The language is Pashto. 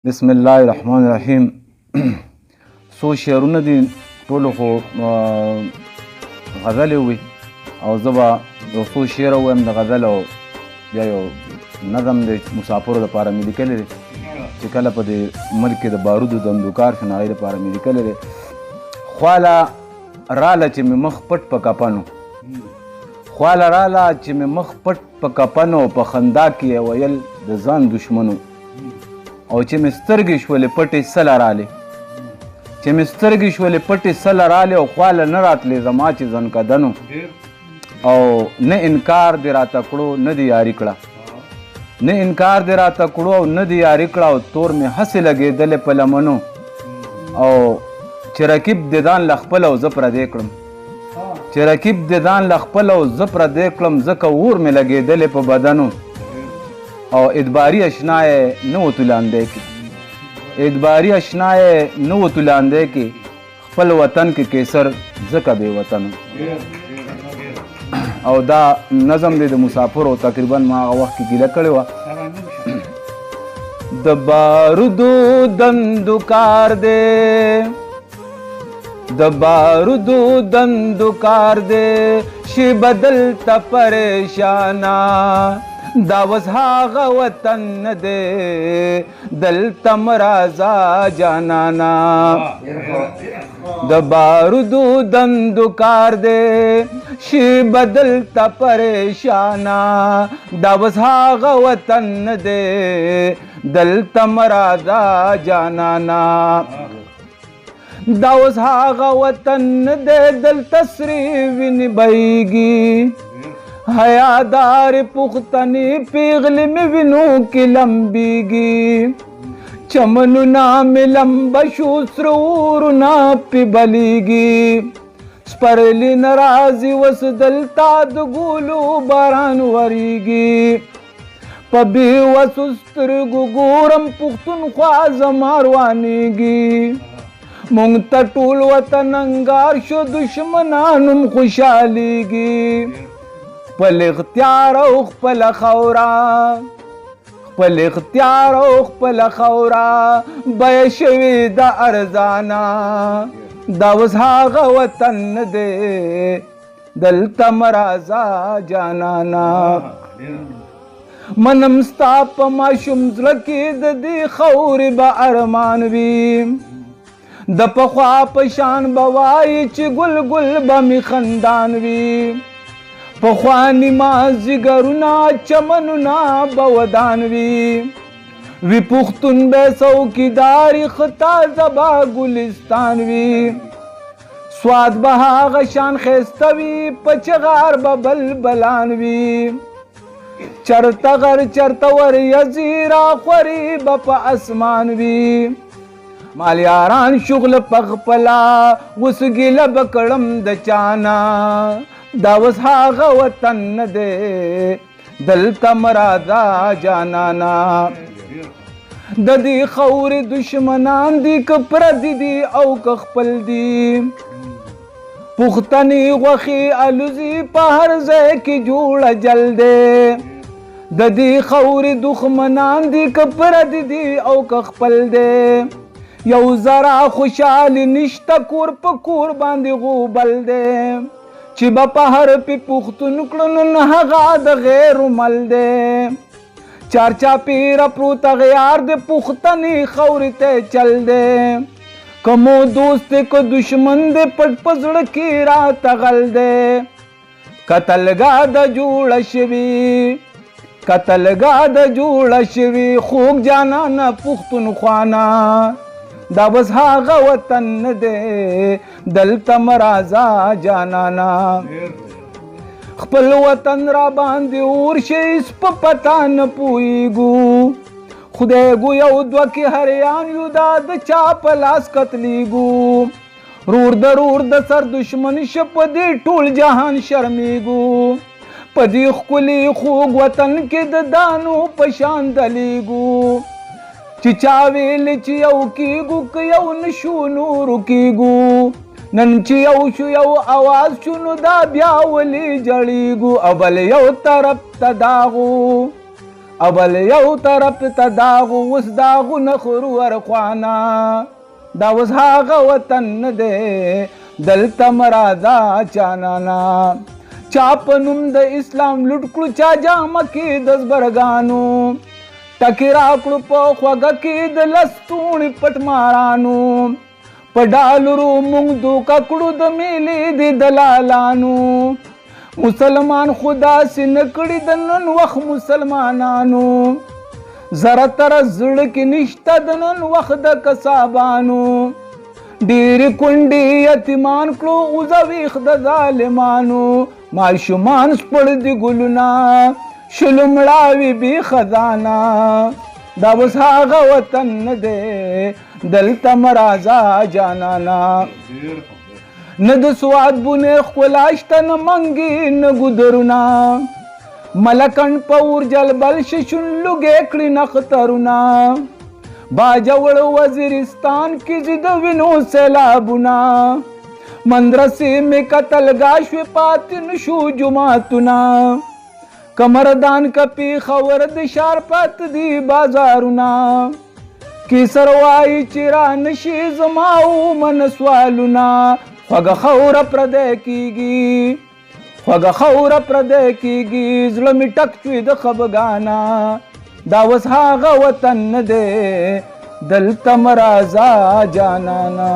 بسم الله الرحمن الرحیم. څو شعرونه دي ټولو خو غزلې وي او زه به یو څو شعره ووایم د غزل او بیا یو نظم دی مسافرو دپاره مې لیکلی دی چې کله په دې ملک کې د بارودو دندوکار شو نو هغې دپاره مې لیکلی دی. خواله راله چې مې مخ پټ په کپنو، خواله راله چې مې مخ پټ په کپنو، په خندا کې یې ویل د ځان دشمنو، او چې مې سترګې شولې پټې سله رالې، چې مې سترګې شولې پټې سله رالې او خواله نه راتلې زما چې زنکدنو، او نه انکار دې راته کړو نه دې یاري کړه، نه انکار دې راته کړو او نه دې یاري کړه، او تور مې هسې لګېدلې په لمنو، او چې رقیب دې ځان له خپل او زه پردې کړم، چې رقیب دې ځان له خپل او زه پردې کړم، ځکه اور مې لګېدلې په بدنو، او ادباري اشنا یې نه و تولاندی کې، ادباري اشنا یې نه و تولاندی کې، خپل وطن کې قیصر ځکه بې وطن. او دا نظم دی د مسافرو، تقریبا ما هغه وخت کې ګیله کړې وه. د بارودو دندو کار دی، د بارودو دندو کار دی، شي بدل ته پریشانا، دا وز هاغه وطن نه دی دلته مرازا جانانا، د بارودو دندو کار دی، شي بدل ته پریشانا، دا وز هاغه وطن نه دی دلته مرازا جانانا، دا وز هاغه وطن نه دی دلته سرې وینې بهیږي، حیادار پختنی پیغلی میں وینو کی لمبیگی، چمنونا میں لمبشو سرورونا پی بلیگی، سپرلی نرازی وسدلتا دگولو باران وریگی، پبی وسسترگو گورم پختن خواز ماروانیگی، مونگتا ټول وطن انگار شو دشمنانم خوشحالیگی، خپل اختیار او خپل خورا، خپل اختیار او خپل خورا، بیه شوي د ارزانا، دا اوس هغه وطن نه دی دلته مرازا جانانا، منم ستا په ماشوم زړه کې د دې خورې به ارمان وي، د پخوا په شان به وایي چې ګل ګل به مې خندان وي، پخوانی مازیګرونه چمنونه به ودان وي، وی پښتون به څوکیداري خطا زبا ګلستان وي، سواد به هغه شان ښایسته وي په چغار به بلبلان وي، چرته غر چرته وریځي راخوري به په اسمان وي، مالیاران شغل په خپله اوس ګیله به کړم د چانا، دا اوس هغه وطن نه دی دلته مرازا جانانا، د دې خورې دشمنان دي که پردي دي او که خپل دي، پښتني غوښې الوزي په هر ځای کې جوړه جل دی، د دې خورې دښمنان دي که پردي دي او که خپل دی، یو ذره خوشحالي نشته کور په کور باندې غوبل دی، چې به په هر پې پښتون کړو نن هغه د غیر مل دی، چار چاپېره پروت غیار د پښتنې خورې ته چل دی، که مو دوست دی که دشمن دی پټ په زړه کې راته غل دی، قتلګاه د جوړه شوي، قتلګاه د جوړه شوي خوږ جانانه پښتونخوانا، دا بس هغه وطن نه دی دلته مرازا جانانا، خپل وطن را باندې اور شي په پتا نه پوهیږو، خدای ګو یو دوه کې هریان یو دا د چا په لاس قتلیږو، رور د سر دشمن شه په دې ټول جهان شرمیږو، په دې ښکلي خوږ وطن کې د دانو په شان دلیږو، چې چا ویل چې یو کېږو که یو نشو نورو کېږو، نن چې یو شو یو اواز شو نو دا بیا ولې جړېږو، او بل یو طرف ته داغو اول یو طرف ته داغو اوس داغو نخرو ورخوانا دا اوس هغه وطن نه دی دلته مرازا چانانا چا په نوم د اسلام لوټ کړو چا جامه کې د زبرګانو ټکې راکړو په خوږه کې د لستوڼې پټمارانو په ډالرو موږ دوکه کړو د میلې د دلالانو مسلمان خدا سي نه کړي د نن وخت مسلمانانو زره تر زړه کې نشته د نن وخت د کسابانو ډېرې کونډې یتیمان کړو اوزه ویښ د ظالمانو ماشومان سپړ دي ګلونه شلو مړاوي بې خزانه دا اوس هغه وطن نه دی دلته مرازا جانانا نه د سواد بونې ښکلا شته نه منګي نه ګودرونه ملکن په اورجل بل شي شونلوګې کړي نخترونه باجوړ وزیرستان کې چې د وینو سیلابونه مندرسې مې قتلګا شوې پاتې نشو جوماتونه کمردان کپی خور د شار پات دی بازارونه قیصر وایي چې را نشي زما ومن سوالونه خوږه خوره پردی کېږي خوږه خوره پردی کېږي زړه مې ټک شوي د خفګانه دا اوس هغه وطن نه دی دلته مرازا جانانا